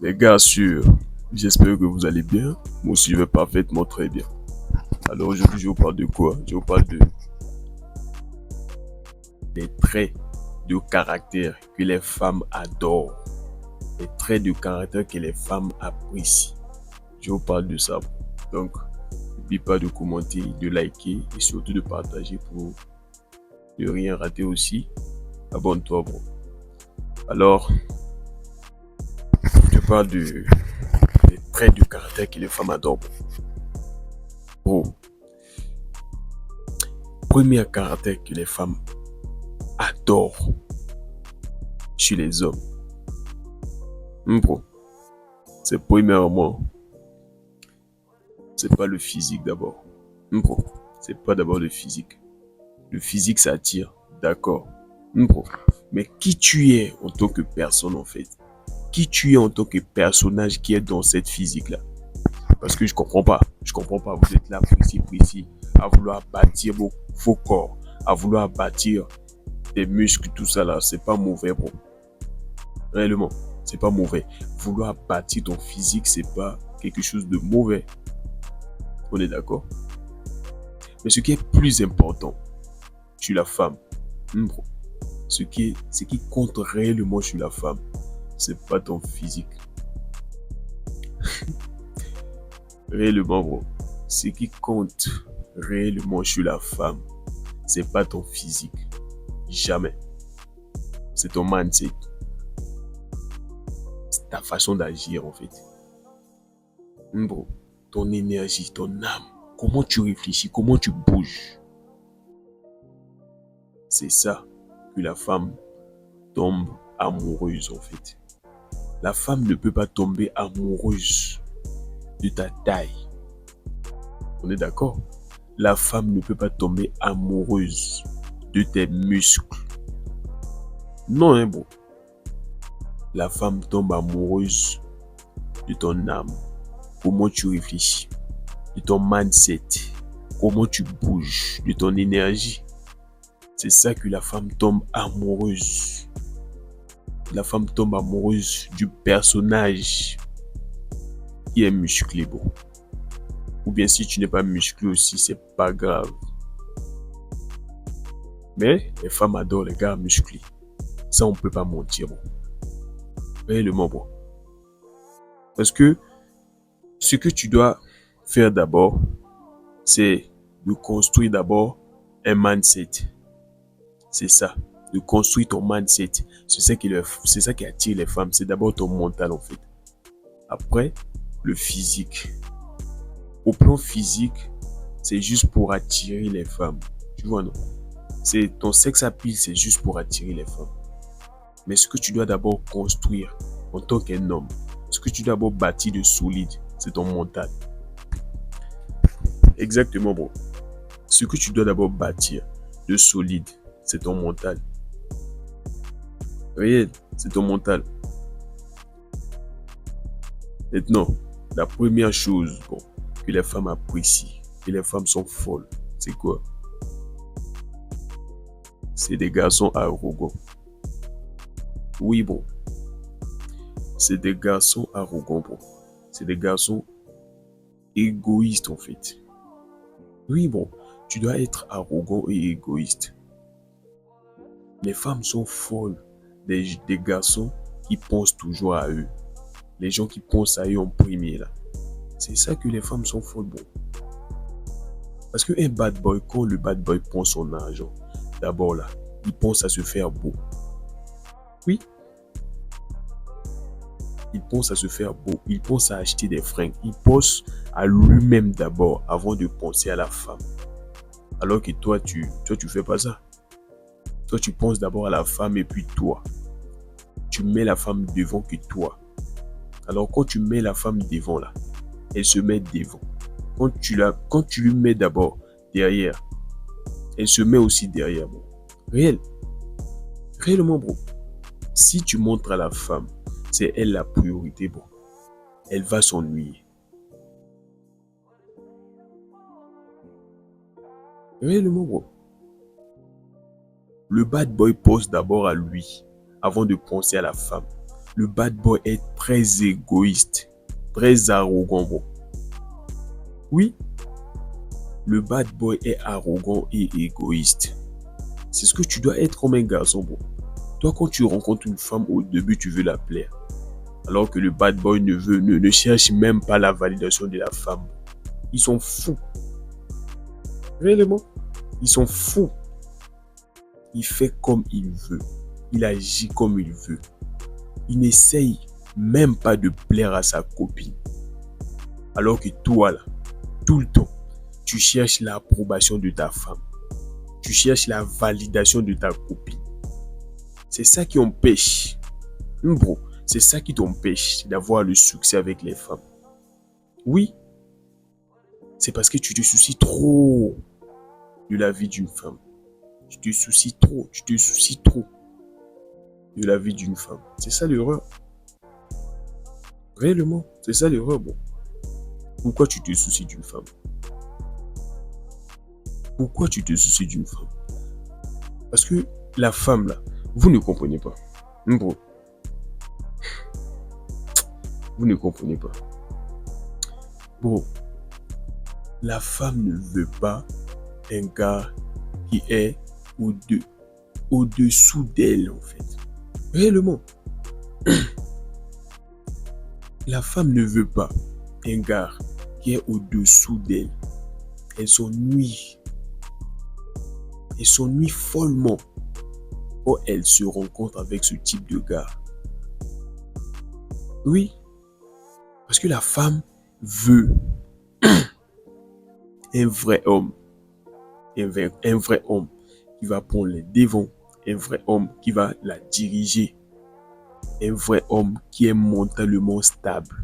Les gars, j'espère que vous allez bien. Moi aussi, je vais parfaitement très bien. Alors aujourd'hui, je vous parle de quoi? Je vous parle des traits de caractère que les femmes adorent. Les traits de caractère que les femmes apprécient. Je vous parle de ça. Donc, n'oublie pas de commenter, de liker et surtout de partager pour ne rien rater aussi. Abonne-toi, bro. Alors, je parle des traits de caractère que les femmes adorent. Bro, premier caractère que les femmes adorent chez les hommes. Bro, c'est premièrement, c'est pas le physique d'abord. Bro, c'est pas d'abord le physique. Le physique, ça attire, d'accord. Bro, mais qui tu es en tant que personne en fait? Qui tu es en tant que personnage qui est dans cette physique-là? Parce que je comprends pas. Je comprends pas. Vous êtes là précis, à vouloir bâtir vos corps, à vouloir bâtir des muscles, tout ça là. C'est pas mauvais, bro. Réellement, c'est pas mauvais. Vouloir bâtir ton physique, c'est pas quelque chose de mauvais. On est d'accord? Mais ce qui est plus important chez la femme, bro, ce qui compte réellement chez la femme, c'est pas ton physique. Réellement, bro, ce qui compte réellement chez la femme, c'est pas ton physique. Jamais. C'est ton mindset. C'est ta façon d'agir, en fait. Bro, ton énergie, ton âme, comment tu réfléchis, comment tu bouges. C'est ça que la femme tombe amoureuse, en fait. La femme ne peut pas tomber amoureuse de ta taille. On est d'accord? La femme ne peut pas tomber amoureuse de tes muscles. Non, hein, bro. La femme tombe amoureuse de ton âme. Comment tu réfléchis, de ton mindset, comment tu bouges, de ton énergie. C'est ça que la femme tombe amoureuse. La femme tombe amoureuse du personnage qui est musclé, bro. Ou bien si tu n'es pas musclé aussi, c'est pas grave. Mais les femmes adorent les gars musclés. Ça, on peut pas mentir, bro. Réellement, bro. Parce que ce que tu dois faire d'abord, c'est de construire d'abord un mindset. C'est ça, de construire ton mindset. C'est ça qui attire les femmes. C'est d'abord ton mental en fait. Après, le physique. Au plan physique, c'est juste pour attirer les femmes. Tu vois, non? C'est ton sex appeal, c'est juste pour attirer les femmes. Mais ce que tu dois d'abord construire en tant qu'un homme, ce que tu dois d'abord bâtir de solide, c'est ton mental. Exactement, bro. Ce que tu dois d'abord bâtir de solide, c'est ton mental. Réel, c'est ton mental. Maintenant, la première chose, bon, que les femmes apprécient, que les femmes sont folles, c'est quoi? C'est des garçons arrogants. Oui, bon. C'est des garçons arrogants, bon. C'est des garçons égoïstes, en fait. Oui, bon. Tu dois être arrogant et égoïste. Les femmes sont folles des garçons qui pensent toujours à eux. Les gens qui pensent à eux en premier, là. C'est ça que les femmes sont folles, bon. Parce qu'un bad boy, quand le bad boy prend son argent, d'abord là, il pense à se faire beau. Oui, il pense à se faire beau, il pense à acheter des fringues, il pense à lui-même d'abord avant de penser à la femme. Alors que toi, tu fais pas ça. Toi, tu penses d'abord à la femme et puis toi. Tu mets la femme devant que toi. Alors quand tu mets la femme devant là, elle se met devant. Quand tu lui mets d'abord derrière, elle se met aussi derrière. Bon. Réel. Réellement, bro. Si tu montres à la femme, c'est elle la priorité, bro. Elle va s'ennuyer. Réellement, bro. Le bad boy pense d'abord à lui avant de penser à la femme. Le bad boy est très égoïste, très arrogant, bro. Oui, le bad boy est arrogant et égoïste. C'est ce que tu dois être comme un garçon, bro. Toi, quand tu rencontres une femme, au début, tu veux la plaire. Alors que le bad boy ne cherche même pas la validation de la femme. Ils sont fous. Réellement, ils sont fous. Il fait comme il veut. Il agit comme il veut. Il n'essaye même pas de plaire à sa copine. Alors que toi, là, tout le temps, tu cherches l'approbation de ta femme. Tu cherches la validation de ta copine. C'est ça qui empêche. Bro, c'est ça qui t'empêche d'avoir le succès avec les femmes. Oui, c'est parce que tu te soucies trop de la vie d'une femme. Tu te soucies trop de la vie d'une femme. C'est ça l'erreur. Réellement, c'est ça l'erreur, bon. Pourquoi tu te soucies d'une femme? Pourquoi tu te soucies d'une femme? Parce que la femme, là, vous ne comprenez pas. Bro, vous ne comprenez pas. Bro, la femme ne veut pas un gars qui est au-dessous d'elle, en fait. Réellement. La femme ne veut pas un gars qui est au-dessous d'elle. Elle s'ennuie. Elle s'ennuie follement quand elle se rencontre avec ce type de gars. Oui, parce que la femme veut un vrai homme. Un vrai homme qui va prendre les devants. Un vrai homme qui va la diriger. Un vrai homme qui est mentalement stable.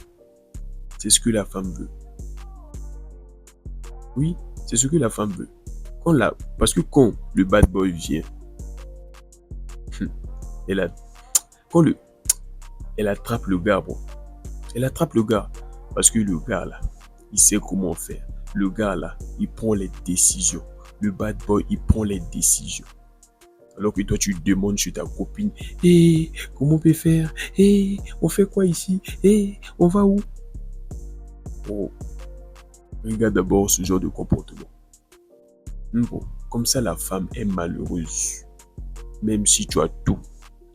C'est ce que la femme veut. Oui, c'est ce que la femme veut. Parce que quand le bad boy vient, elle attrape le gars, bon. Elle attrape le gars. Parce que le gars là, il sait comment faire. Le gars là, il prend les décisions. Le bad boy, il prend les décisions. Alors que toi, tu demandes chez ta copine, hey, comment on peut faire? Hey, on fait quoi ici? Hey, on va où? Oh, regarde d'abord ce genre de comportement. Bon, comme ça, la femme est malheureuse. Même si tu as tout,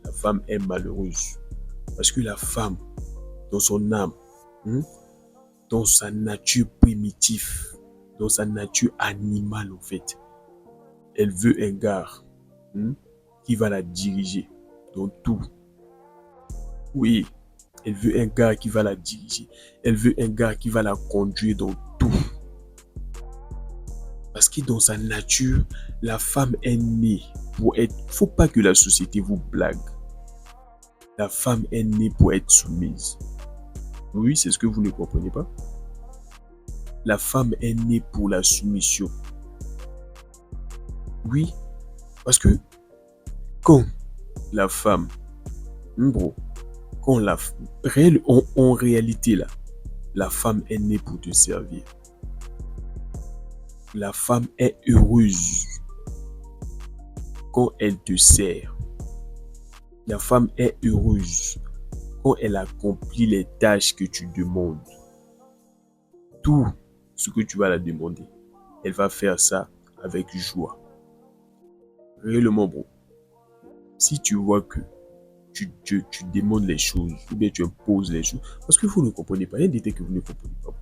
la femme est malheureuse. Parce que la femme, dans son âme, dans sa nature primitive, dans sa nature animale en fait, elle veut un gars qui va la diriger dans tout. Oui, elle veut un gars qui va la diriger. Elle veut un gars qui va la conduire dans tout. Parce que dans sa nature, la femme est née pour être... Faut pas que la société vous blague. La femme est née pour être soumise. Oui, c'est ce que vous ne comprenez pas. La femme est née pour la soumission. Oui, parce que quand la femme, bro, en réalité là, la femme est née pour te servir. La femme est heureuse quand elle te sert. La femme est heureuse quand elle accomplit les tâches que tu demandes. Tout ce que tu vas la demander, elle va faire ça avec joie. Réellement, bro. Si tu vois que tu demandes les choses ou bien tu imposes les choses, parce que vous ne comprenez pas, il y a des détails que vous ne comprenez pas.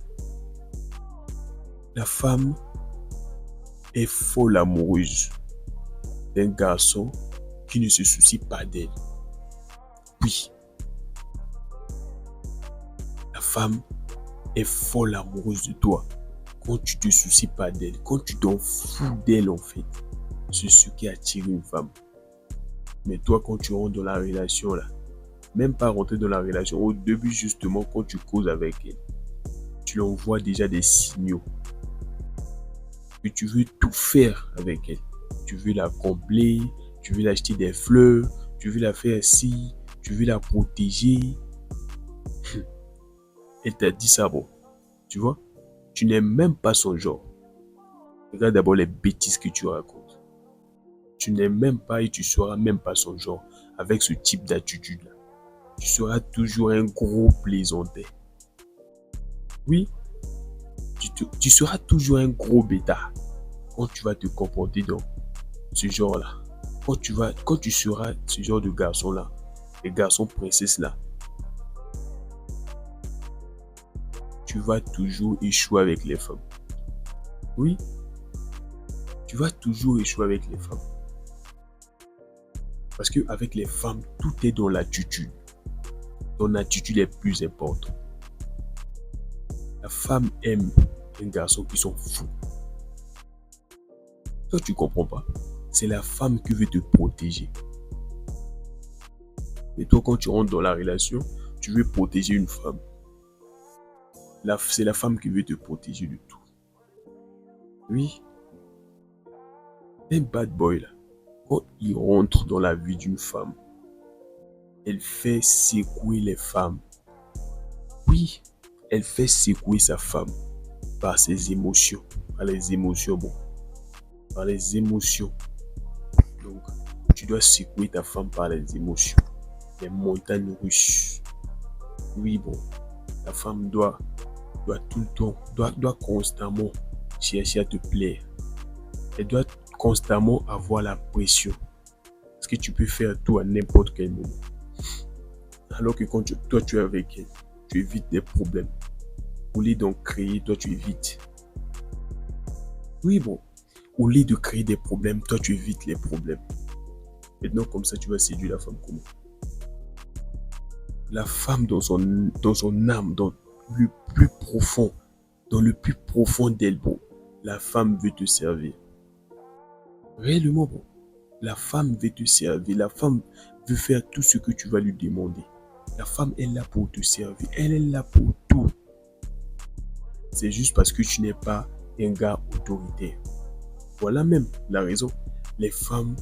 La femme est folle amoureuse d'un garçon qui ne se soucie pas d'elle. Oui. La femme est folle amoureuse de toi quand tu te soucies pas d'elle, quand tu t'en fous d'elle en fait. C'est ce qui attire une femme. Mais toi, quand tu rentres dans la relation là, même pas rentrer dans la relation, au début justement, quand tu causes avec elle, tu l'envoies déjà des signaux que tu veux tout faire avec elle. Tu veux la combler, tu veux l'acheter des fleurs, tu veux la faire ci, tu veux la protéger. Elle t'a dit ça, bon. Tu vois, tu n'aimes même pas son genre. Regarde d'abord les bêtises que tu racontes. Tu n'aimes même pas et tu ne sauras même pas son genre avec ce type d'attitude-là. Tu seras toujours un gros plaisantin. Oui, tu seras toujours un gros bêta quand tu vas te comporter dans ce genre-là. Quand tu seras ce genre de garçon-là, les garçons princesses-là, tu vas toujours échouer avec les femmes. Oui, tu vas toujours échouer avec les femmes. Parce qu'avec les femmes, tout est dans l'attitude. Ton attitude est plus importante. La femme aime un garçon qui sont fous. Toi, tu comprends pas. C'est la femme qui veut te protéger. Et toi, quand tu rentres dans la relation, tu veux protéger une femme. C'est la femme qui veut te protéger de tout. Oui. Un bad boy, là, quand il rentre dans la vie d'une femme, elle fait secouer les femmes. Oui, elle fait secouer sa femme par ses émotions. Par les émotions, bon. Par les émotions. Donc, tu dois secouer ta femme par les émotions. Les montagnes russes. Oui, bon. La femme doit tout le temps, doit constamment chercher à te plaire. Elle doit constamment avoir la pression. Parce que tu peux faire tout à n'importe quel moment. Alors que quand toi tu es avec elle, tu évites des problèmes. Au lieu d'en créer, toi tu évites. Oui, bon. Au lieu de créer des problèmes, toi tu évites les problèmes. Maintenant, comme ça, tu vas séduire la femme comment? La femme dans son âme, dans le plus profond d'elle, bon, la femme veut te servir. Réellement, bon, la femme veut te servir. La femme veut faire tout ce que tu vas lui demander. La femme est là pour te servir. Elle est là pour tout. C'est juste parce que tu n'es pas un gars autoritaire. Voilà même la raison. Les femmes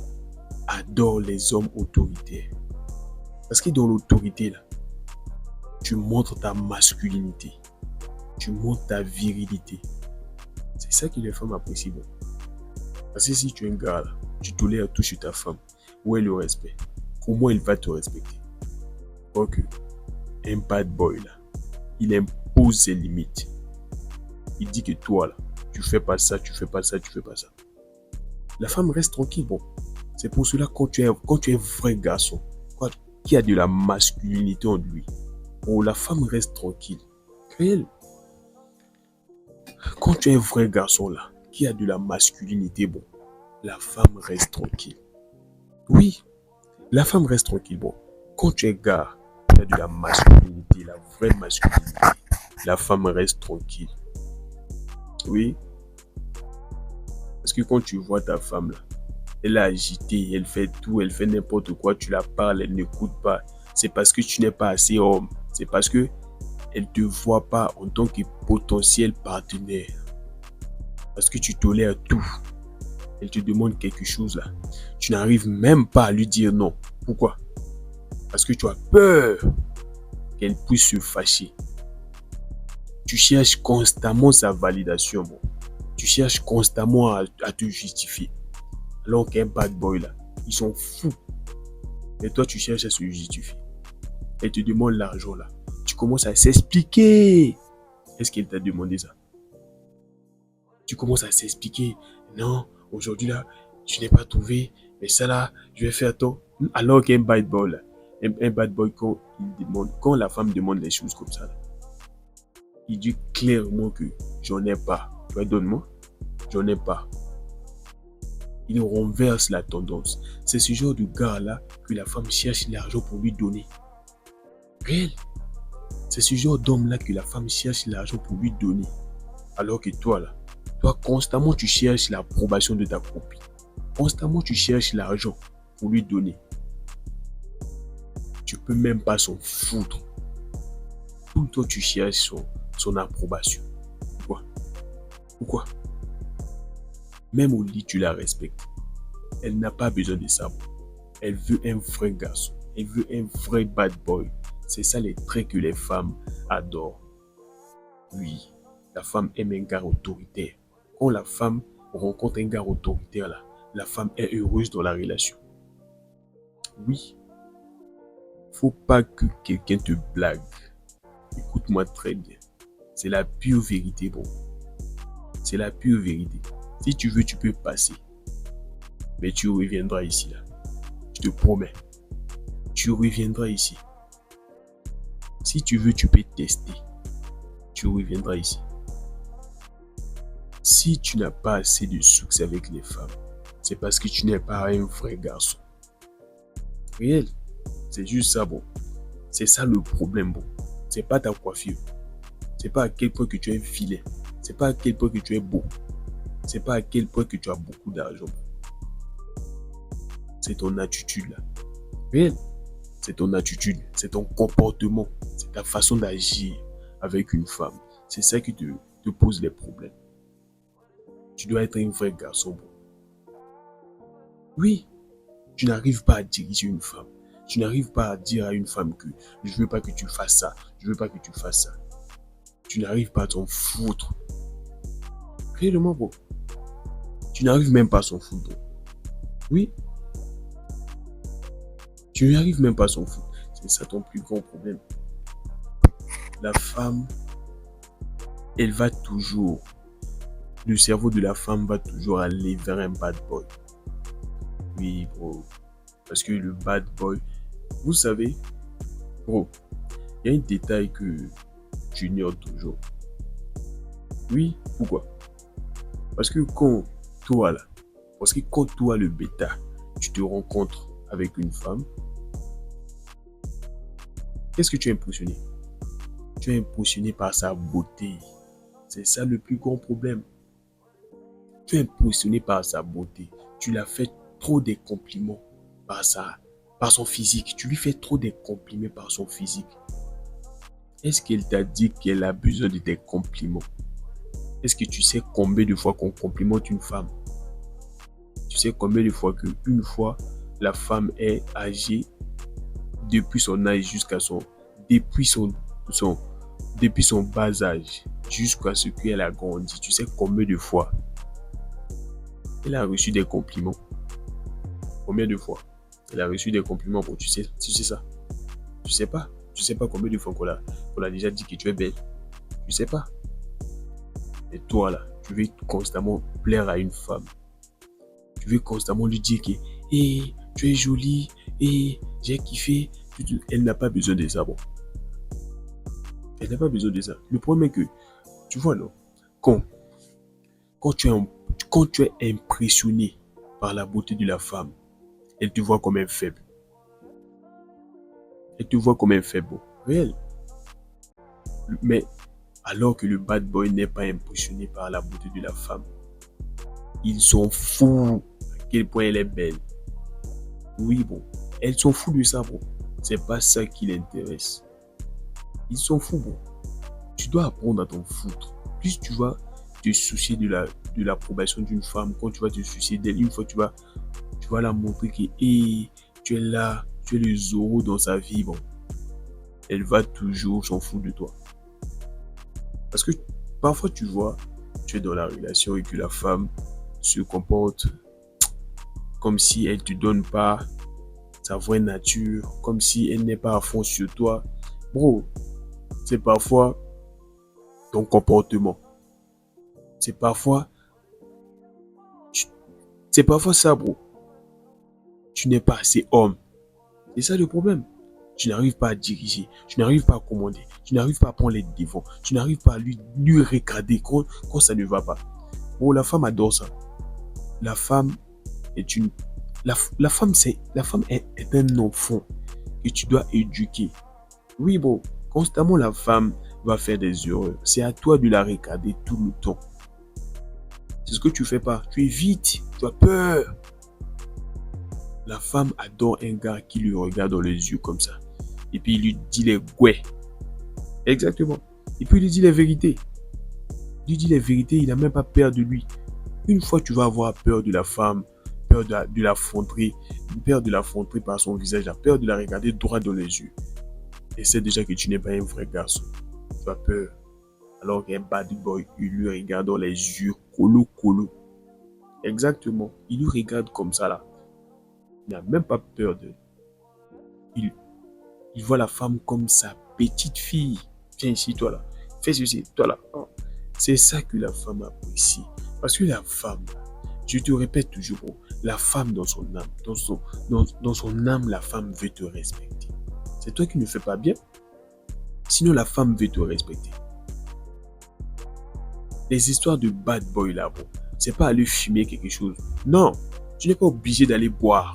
adorent les hommes autoritaires. Parce que dans l'autorité, là, tu montres ta masculinité. Tu montres ta virilité. C'est ça que les femmes apprécient. Bon. Parce que si tu es un gars, là, tu tolères tout chez ta femme. Où est le respect? Comment elle va te respecter? Ok. Un bad boy, là, il impose ses limites. Il dit que toi, là, tu fais pas ça, tu fais pas ça, tu fais pas ça. La femme reste tranquille, bon. C'est pour cela quand tu es un vrai garçon, qui a de la masculinité en lui, bon, la femme reste tranquille. Réel. Quand tu es un vrai garçon là, qui a de la masculinité, bon, la femme reste tranquille. Oui, la femme reste tranquille, bon. Quand tu es gars, qui a de la masculinité, la vraie masculinité, la femme reste tranquille. Oui. Parce que quand tu vois ta femme là, elle est agitée, elle fait tout, elle fait n'importe quoi, tu la parles, elle n'écoute pas. C'est parce que tu n'es pas assez homme. C'est parce que elle ne te voit pas en tant que potentiel partenaire. Parce que tu tolères tout. Elle te demande quelque chose là. Tu n'arrives même pas à lui dire non. Pourquoi? Parce que tu as peur qu'elle puisse se fâcher. Tu cherches constamment sa validation. Bon. Tu cherches constamment à te justifier. Alors qu'un bad boy là, ils sont fous. Et toi, tu cherches à se justifier. Elle te demande l'argent là. Tu commences à s'expliquer. Est-ce qu'elle t'a demandé ça? Tu commences à s'expliquer. Non, aujourd'hui là, tu n'es pas trouvé. Mais ça là, je vais faire toi. Alors qu'un bad boy là, un bad boy quand la femme demande des choses comme ça là, il dit clairement que j'en ai pas. Tu vois, donne-moi. J'en ai pas. Il renverse la tendance. C'est ce genre de gars-là que la femme cherche l'argent pour lui donner. Réel. C'est ce genre d'homme-là que la femme cherche l'argent pour lui donner. Alors que toi, là, toi, constamment, tu cherches l'approbation de ta copine. Constamment, tu cherches l'argent pour lui donner. Tu peux même pas s'en foutre. Tout le temps, tu cherches son approbation. Pourquoi? Même au lit, tu la respectes. Elle n'a pas besoin de ça. Elle veut un vrai garçon. Elle veut un vrai bad boy. C'est ça les traits que les femmes adorent. Oui, la femme aime un gars autoritaire. Quand la femme rencontre un gars autoritaire, là, la femme est heureuse dans la relation. Oui. Faut pas que quelqu'un te blague. Écoute-moi très bien. C'est la pure vérité, bon. C'est la pure vérité. Si tu veux, tu peux passer. Mais tu reviendras ici, là. Je te promets. Tu reviendras ici. Si tu veux, tu peux tester. Tu reviendras ici. Si tu n'as pas assez de succès avec les femmes, c'est parce que tu n'es pas un vrai garçon. Réel. C'est juste ça, bon. C'est ça le problème, bon. C'est pas ta coiffure. C'est pas à quel point que tu es vilain. C'est pas à quel point que tu es beau. C'est pas à quel point que tu as beaucoup d'argent. C'est ton attitude, là. Réel. C'est ton attitude. C'est ton comportement. C'est ta façon d'agir avec une femme. C'est ça qui te pose les problèmes. Tu dois être un vrai garçon, bon. Oui. Tu n'arrives pas à diriger une femme. Tu n'arrives pas à dire à une femme que je ne veux pas que tu fasses ça. Je ne veux pas que tu fasses ça. Tu n'arrives pas à t'en foutre. Réellement, bro. Tu n'arrives même pas à s'en foutre, bro. Oui. Tu n'arrives même pas à s'en foutre. C'est ça ton plus grand problème. La femme, elle va toujours. Le cerveau de la femme va toujours aller vers un bad boy. Oui, bro. Parce que le bad boy, vous savez, bro, il y a un détail que tu ignores toujours. Oui, pourquoi? Parce que quand toi là, le bêta, tu te rencontres avec une femme, qu'est-ce que tu es impressionné? Tu es impressionné par sa beauté. C'est ça le plus grand problème. Tu es impressionné par sa beauté. Tu l'as fait trop des compliments par son physique. Tu lui fais trop des compliments par son physique. Est-ce qu'elle t'a dit qu'elle a besoin de tes compliments? Est-ce que tu sais combien de fois qu'on complimente une femme? Tu sais combien de fois qu'une fois, la femme est âgée depuis son âge jusqu'à depuis son bas âge jusqu'à ce qu'elle a grandi. Tu sais combien de fois elle a reçu des compliments? Combien de fois elle a reçu des compliments? Bon, tu sais ça? Tu sais pas? Tu sais pas combien de fois qu'on l'a déjà dit que tu es belle? Tu sais pas? Et toi là, tu veux constamment plaire à une femme. Tu veux constamment lui dire que hey, tu es jolie, hey, j'ai kiffé. Elle n'a pas besoin de ça, bon. Elle n'a pas besoin de ça. Le problème est que, tu vois, non, quand tu es impressionné par la beauté de la femme, elle te voit comme un faible. Elle te voit comme un faible, bon. Réel. Mais alors que le bad boy n'est pas impressionné par la beauté de la femme, ils sont fous à quel point elle est belle. Oui, bon. Elles sont fous de ça, bon. C'est pas ça qui l'intéresse. Ils sont fous, bon. Tu dois apprendre à t'en foutre. Plus tu vas te soucier de l'approbation d'une femme, quand tu vas te soucier d'elle, une fois tu vas la montrer que hey, tu es là, tu es le Zorro dans sa vie, bon. Elle va toujours s'en foutre de toi. Parce que parfois tu vois, tu es dans la relation et que la femme se comporte comme si elle ne te donne pas sa vraie nature, comme si elle n'est pas à fond sur toi. Bro, c'est parfois ton comportement. C'est parfois ça, bro. Tu n'es pas assez homme. C'est ça le problème. Tu n'arrives pas à diriger, tu n'arrives pas à commander, tu n'arrives pas à prendre les devants, tu n'arrives pas à lui regarder quand ça ne va pas. Bro, la femme adore ça. La femme est une... La femme est un enfant que tu dois éduquer. Oui, bro. Constamment, la femme va faire des erreurs. C'est à toi de la regarder tout le temps. C'est ce que tu fais pas. Tu évites. Tu as peur. La femme adore un gars qui lui regarde dans les yeux comme ça. Et puis il lui dit les gouets. Exactement. Et puis il lui dit les vérités. Il lui dit les vérités. Il n'a même pas peur de lui. Une fois tu vas avoir peur de la femme, peur de l'affronter, peur de l'affronter par son visage, la peur de la regarder droit dans les yeux. Et c'est déjà que tu n'es pas un vrai garçon. Tu as peur. Alors qu'un bad boy, il lui regarde dans les yeux, colo. Exactement. Il lui regarde comme ça là. Il n'a même pas peur de... Il voit la femme comme sa petite fille. Viens ici, toi là. Fais ceci, toi là. Oh. C'est ça que la femme apprécie. Parce que la femme, je te répète toujours, la femme dans son âme, dans son âme, la femme veut te respecter. C'est toi qui ne fais pas bien. Sinon, la femme veut te respecter. Les histoires de bad boy là, bro, c'est pas aller fumer quelque chose. Non, tu n'es pas obligé d'aller boire.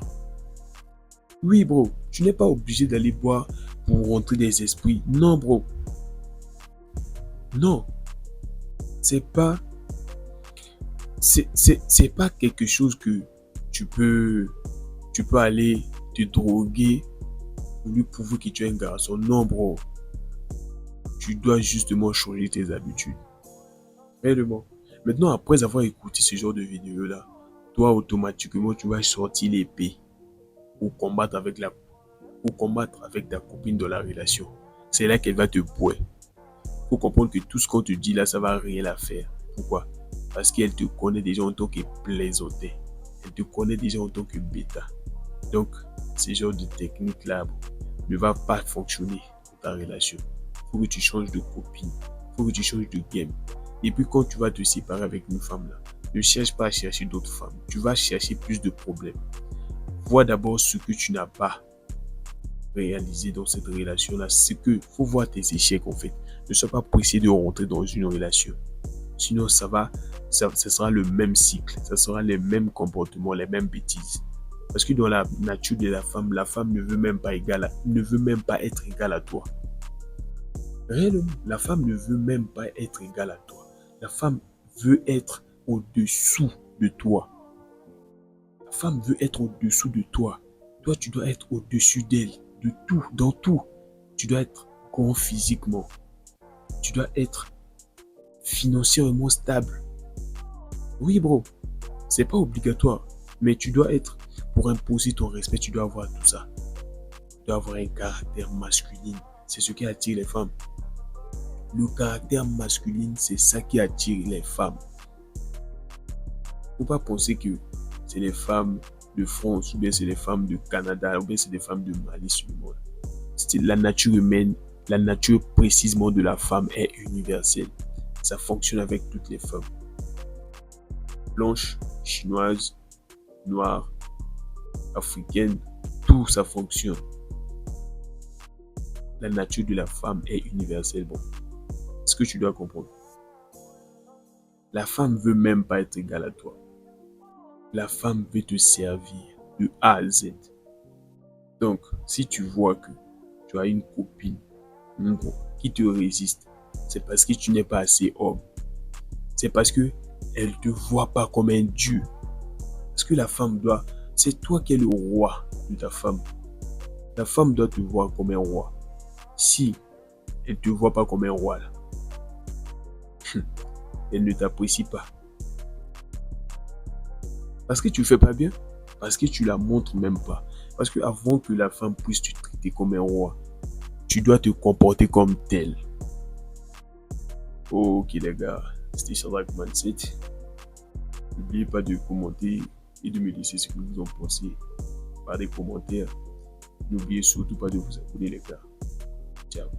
Oui, bro, tu n'es pas obligé d'aller boire pour rentrer des esprits. Non, bro. Non. C'est pas quelque chose que tu peux aller te droguer pour lui prouver que tu es un garçon. Non, bro. Tu dois justement changer tes habitudes. Réellement. Maintenant, après avoir écouté ce genre de vidéo là, toi automatiquement tu vas sortir l'épée pour combattre avec ta copine dans la relation. C'est là qu'elle va te boire. Il faut comprendre que tout ce qu'on te dit là, ça va rien la faire. Pourquoi? Parce qu'elle te connaît déjà en tant que plaisantin. Elle te connaît déjà en tant que bêta. Donc, ce genre de technique là ne va pas fonctionner dans ta relation. Il faut que tu changes de copine. Il faut que tu changes de game. Et puis quand tu vas te séparer avec une femme là, ne cherche pas à chercher d'autres femmes. Tu vas chercher plus de problèmes. Vois d'abord ce que tu n'as pas réalisé dans cette relation-là. C'est que faut voir tes échecs en fait. Ne sois pas pressé de rentrer dans une relation. Sinon, ça sera le même cycle. Ça sera les mêmes comportements, les mêmes bêtises. Parce que dans la nature de la femme ne veut même pas être égale à toi. Réellement, la femme ne veut même pas être égale à toi. La femme veut être au-dessous de toi. La femme veut être au-dessous de toi. Toi, tu dois être au-dessus d'elle. De tout, dans tout. Tu dois être grand physiquement. Tu dois être financièrement stable. Oui, bro. C'est pas obligatoire. Mais tu dois être, pour imposer ton respect, tu dois avoir tout ça. Tu dois avoir un caractère masculin. C'est ce qui attire les femmes. Le caractère masculin, c'est ça qui attire les femmes. Faut pas penser que c'est les femmes de France, ou bien c'est les femmes de Canada, ou bien c'est les femmes de Mali sur le monde. C'est la nature humaine, la nature précisément de la femme est universelle. Ça fonctionne avec toutes les femmes. Blanches, chinoises, noires, africaines, tout ça fonctionne. La nature de la femme est universelle. Bon, ce que tu dois comprendre. La femme veut même pas être égale à toi. La femme veut te servir de A à Z. Donc, si tu vois que tu as une copine qui te résiste, c'est parce que tu n'es pas assez homme. C'est parce que elle te voit pas comme un dieu. Parce que la femme c'est toi qui es le roi de ta femme. La femme doit te voir comme un roi. Si elle te voit pas comme un roi, là, elle ne t'apprécie pas. Parce que tu fais pas bien. Parce que tu la montres même pas. Parce que avant que la femme puisse te traiter comme un roi, tu dois te comporter comme tel. Ok les gars, c'était Shadrach Mindset. N'oubliez pas de commenter et de me laisser ce que vous en pensez par des commentaires. N'oubliez surtout pas de vous abonner les gars. Ciao.